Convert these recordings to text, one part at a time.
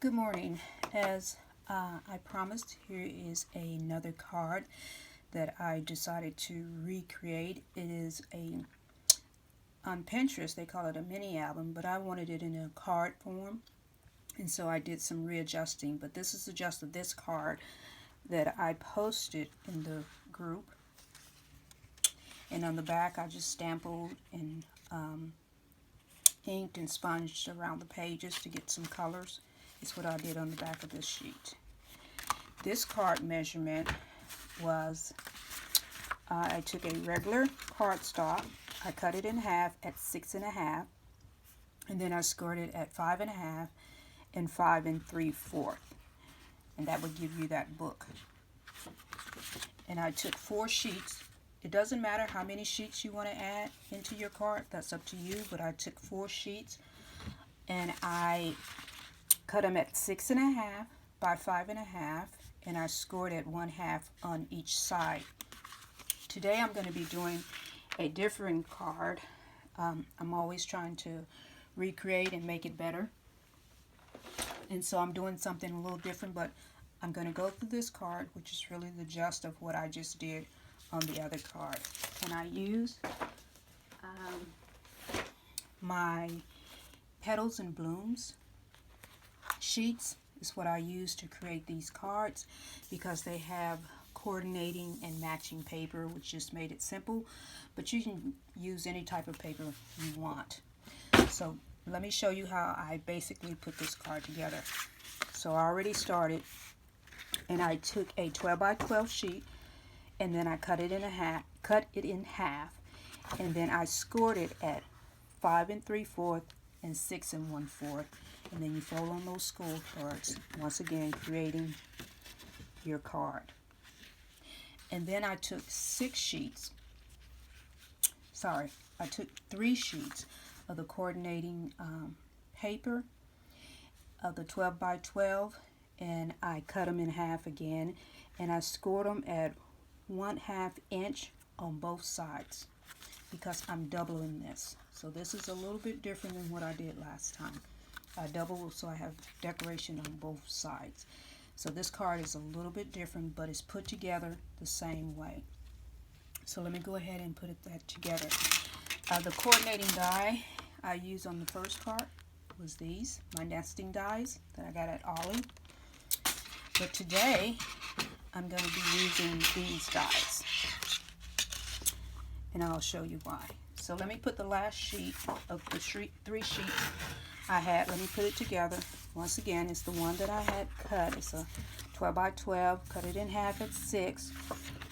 Good morning. As I promised, here is another card that I decided to recreate. It is on Pinterest they call it a mini album, but I wanted it in a card form, and so I did some readjusting. But this is just of this card that I posted in the group, and on the back I just stamped and inked and sponged around the pages to get some colors. It's what I did on the back of this sheet. This card measurement was, I took a regular cardstock, I cut it in half at 6.5, and then I scored it at 5.5 and 5 3/4, and that would give you that book. And I took 4 sheets. It doesn't matter how many sheets you want to add into your card, that's up to you, but I took 4 sheets and I cut them at 6.5 by 5.5, and I scored at 1/2 on each side. Today I'm going to be doing a different card. I'm always trying to recreate and make it better, and so I'm doing something a little different, but I'm going to go through this card, which is really the gist of what I just did on the other card. And I used my Petals and Blooms sheets is what I use to create these cards, because they have coordinating and matching paper, which just made it simple, but you can use any type of paper you want. So let me show you how I basically put this card together. So I already started, and I took a 12 by 12 sheet, and then I cut it in half, and then I scored it at 5 3/4 and 6 1/4. And then you fold on those score cards, once again creating your card. And then I took 6 sheets, I took 3 sheets of the coordinating paper of the 12 by 12, and I cut them in half again, and I scored them at 1/2 inch on both sides, because I'm doubling this. So this is a little bit different than what I did last time. I double, so I have decoration on both sides. So this card is a little bit different, but it's put together the same way. So let me go ahead and put that together. The coordinating die I used on the first card was these, my nesting dies that I got at Ollie. But today I'm going to be using these dies, and I'll show you why. So let me put the last sheet of the 3 sheets I had, let me put it together. Once again, it's the one that I had cut. It's a 12 by 12, cut it in half at 6,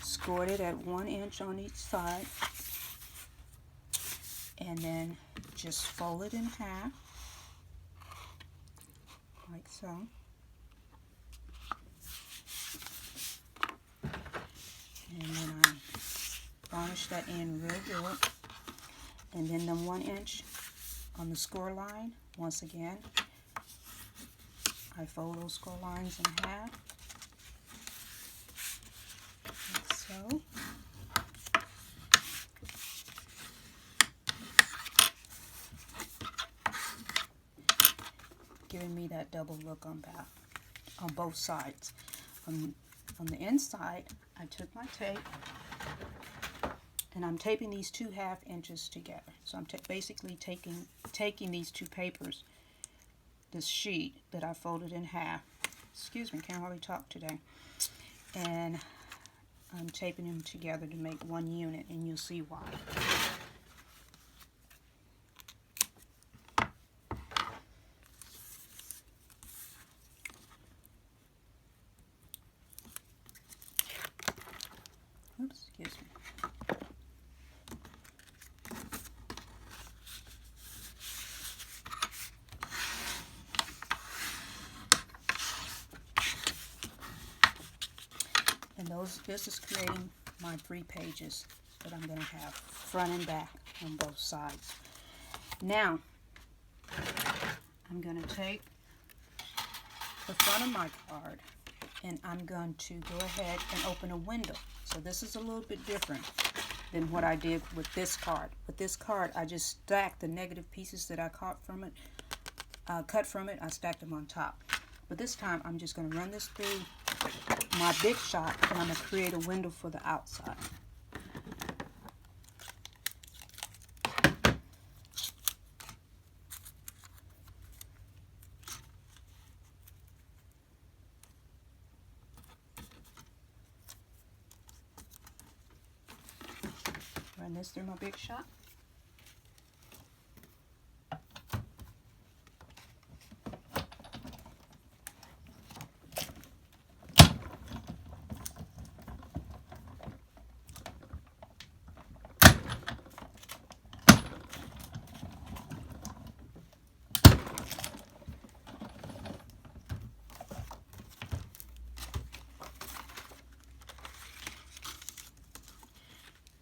scored it at 1 inch on each side, and then just fold it in half, like so. And then I varnish that in real good. And then the 1 inch on the score line, once again, I fold those score lines in half, like so. Giving me that double look on both sides. On the inside, I took my tape, and I'm taping these 2/2 inches together. So I'm basically taking these 2 papers, this sheet that I folded in half, excuse me, can't hardly talk today, and I'm taping them together to make one unit, and you'll see why. Oops, excuse me. And this is creating my 3 pages that I'm going to have front and back on both sides. Now, I'm going to take the front of my card, and I'm going to go ahead and open a window. So this is a little bit different than what I did with this card. With this card, I just stacked the negative pieces that I cut from it. I stacked them on top. But this time I'm just going to run this through my Big Shot, and I'm going to create a window for the outside. Run this through my Big Shot.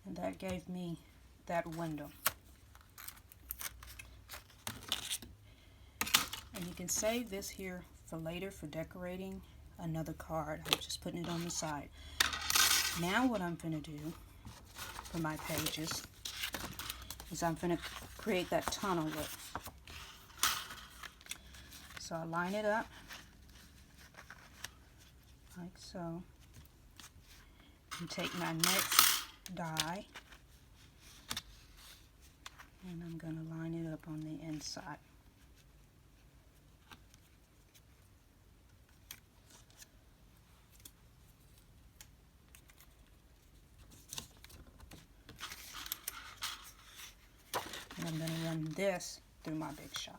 And that gave me that window. And you can save this here for later for decorating another card. I'm just putting it on the side. Now what I'm going to do for my pages is I'm going to create that tunnel look. So I line it up like so, and take my next die, and I'm going to line it up on the inside. And I'm going to run this through my Big Shot.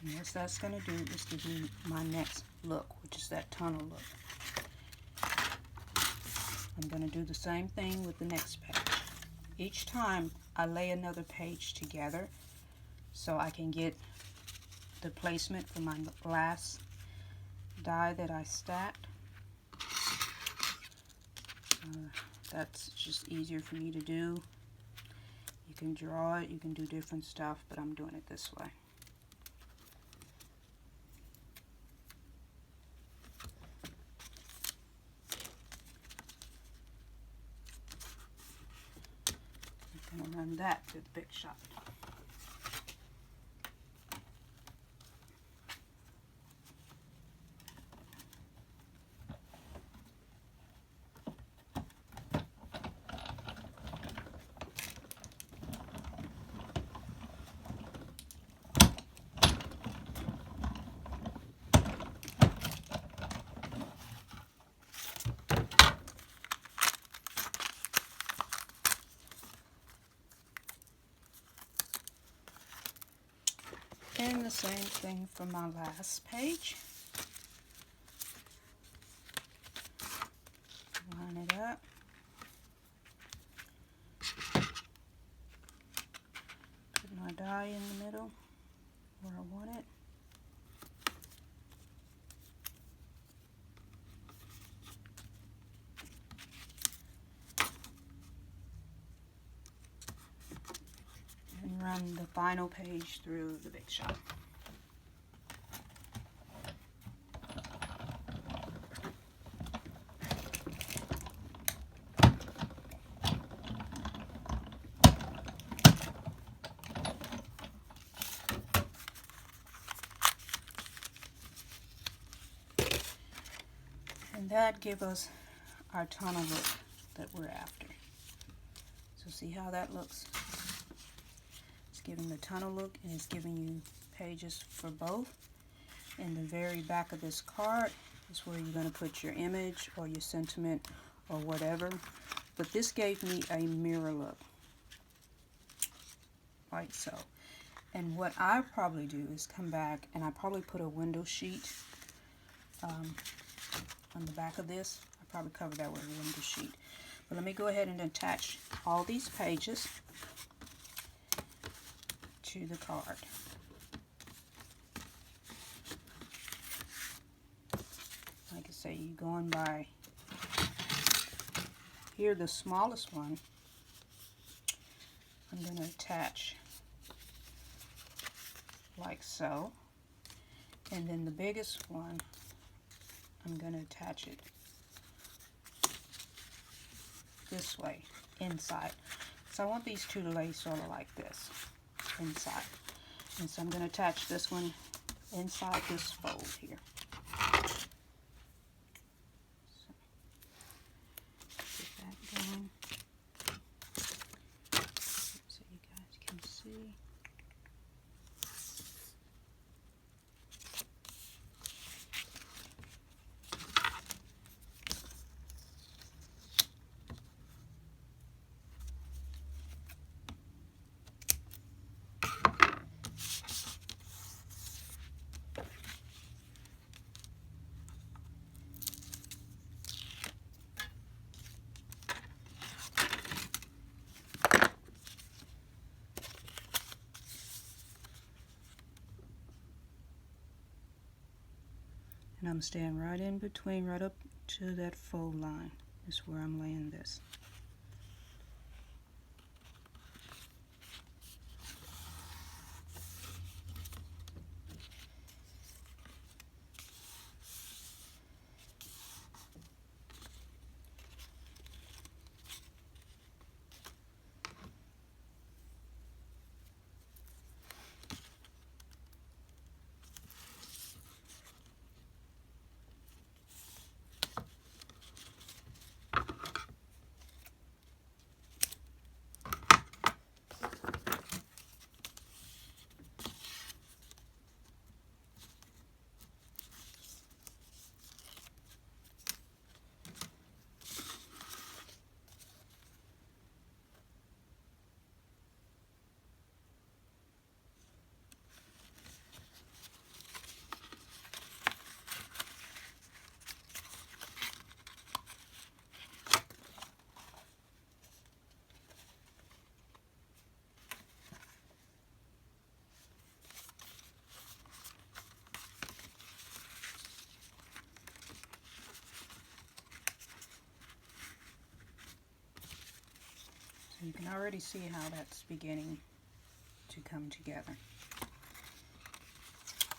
And what that's going to do is give me my next look, which is that tunnel look. I'm going to do the same thing with the next page. Each time I lay another page together so I can get the placement for my last die that I stacked. That's just easier for me to do. You can draw it, you can do different stuff, but I'm doing it this way. I'm going to run that through the Big Shot. And the same thing for my last page. Line it up. Put my die in the middle where I want it. And run the final page through the Big Shot. And that gives us our tunnel look that we're after. So see how that looks? It's giving the tunnel look, and it's giving you pages for both. In the very back of this card is where you're going to put your image or your sentiment or whatever. But this gave me a mirror look, like so. And what I probably do is come back and I probably put a window sheet on the back of this. I probably cover that with a window sheet. But let me go ahead and attach all these pages to the card. Like I say, you're going by here, the smallest one I'm going to attach like so, and then the biggest one I'm going to attach it this way inside. So I want these two to lay sort of like this inside, and so I'm going to attach this one inside this fold here. So get that going so you guys can see. And I'm staying right in between, right up to that fold line is where I'm laying this. So you can already see how that's beginning to come together.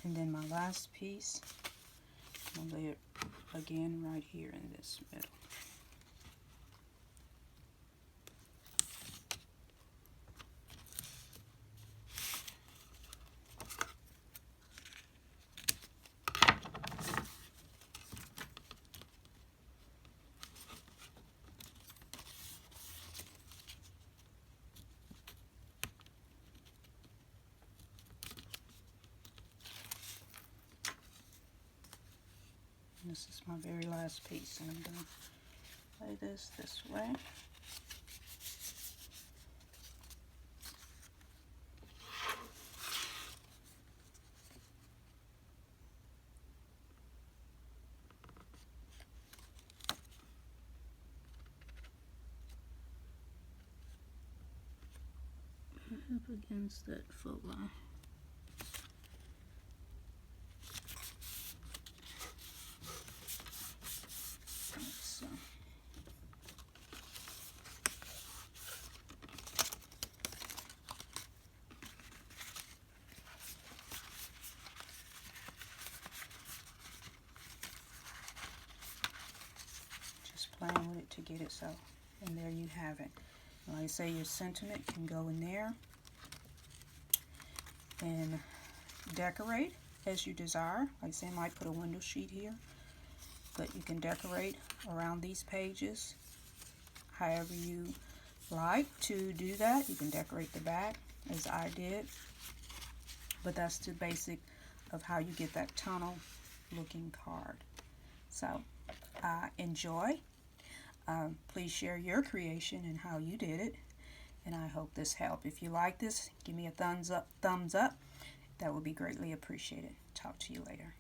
And then my last piece, I'm going to lay it again right here in this middle. This is my very last piece, and I'm going to lay this way. Up against that fold line. So. Just playing with it to get it so, and there you have it. Like I say, your sentiment can go in there and decorate as you desire. Like I say, I might put a window sheet here, but you can decorate around these pages however you like to do that. You can decorate the back as I did, but that's the basic of how you get that tunnel looking card. So enjoy. Please share your creation and how you did it, and I hope this helped. If you like this, give me a thumbs up. That would be greatly appreciated. Talk to you later.